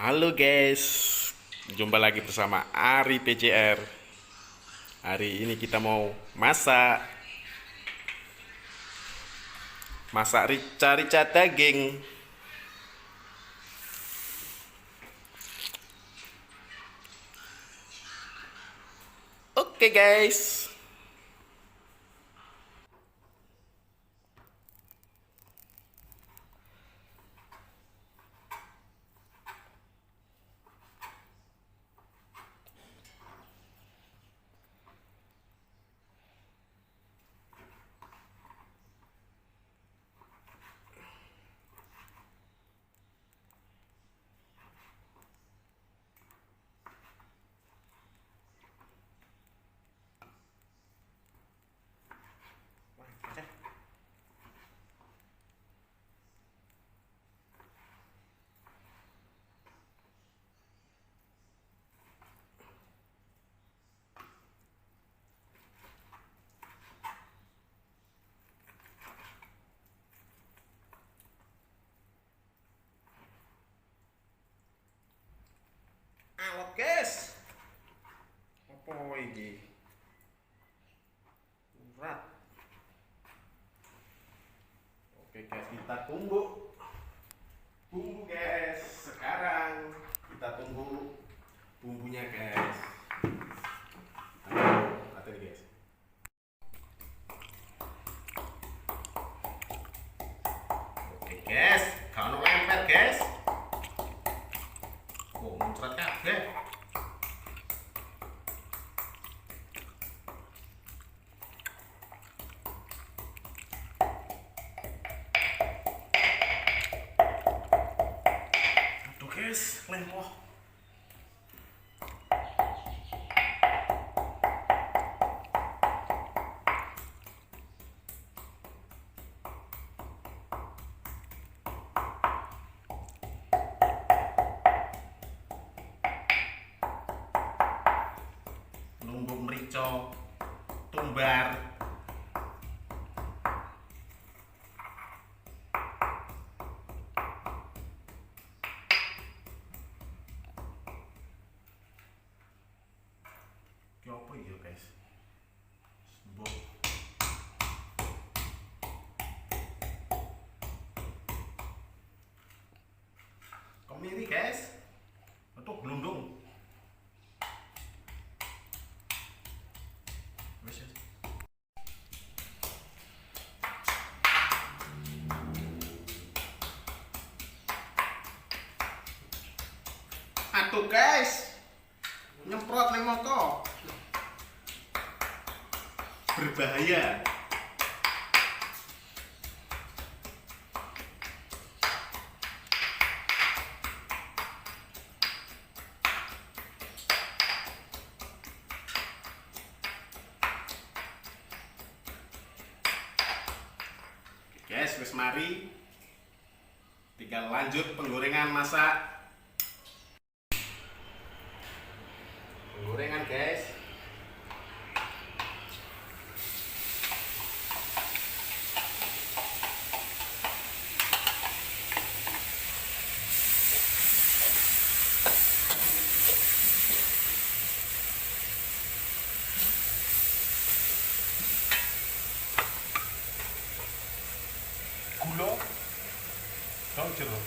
Halo guys, jumpa lagi bersama Ari PCR. Hari ini kita mau masak rica-rica daging. Oke guys. Alot guys. Apa iki? Urat. Oke guys, kita tunggu. Bumbu guys. Sekarang kita tunggu bumbunya guys. Lihat ini guys. Oke guys, kalau lempar guys. Oh, muncrat kabeh. Aduh guys, lempoh. Nunggu merica tumbar. Ki apa ya guys? Mbok kemiri guys. Aduh glundung. Wis. Aduh guys, nyemprot nang moto. Berbahaya. Guys, wis mari. Tinggal lanjut penggorengan masak. Penggorengan guys. Gula tau jeruk.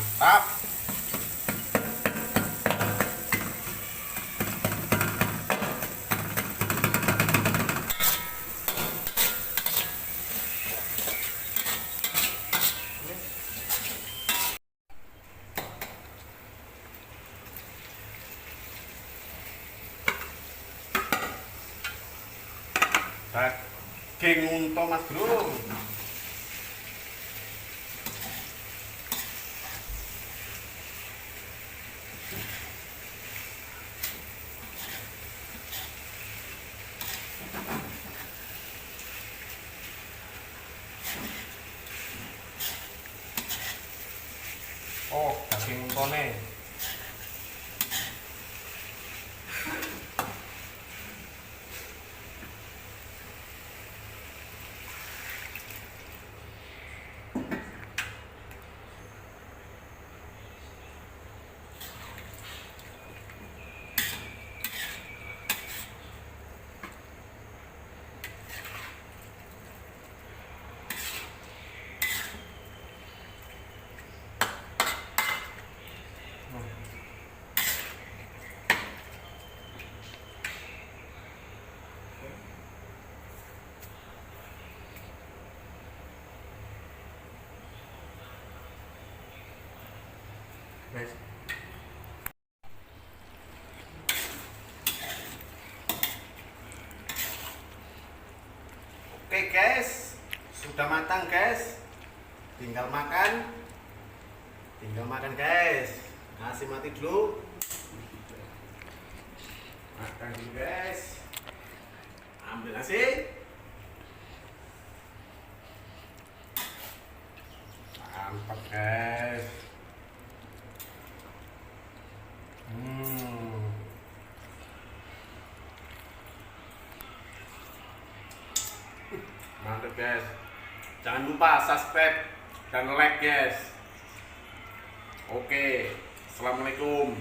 Mantap. Daging unta Mas Bro. Oh, daging untane. Guys. Oke guys, sudah matang guys. Tinggal makan. Tinggal makan guys. Nasi mati dulu. Makan dulu guys. Ambil nasi. Mantap guys. Mantap guys. Jangan lupa subscribe dan like guys. Oke. Assalamualaikum.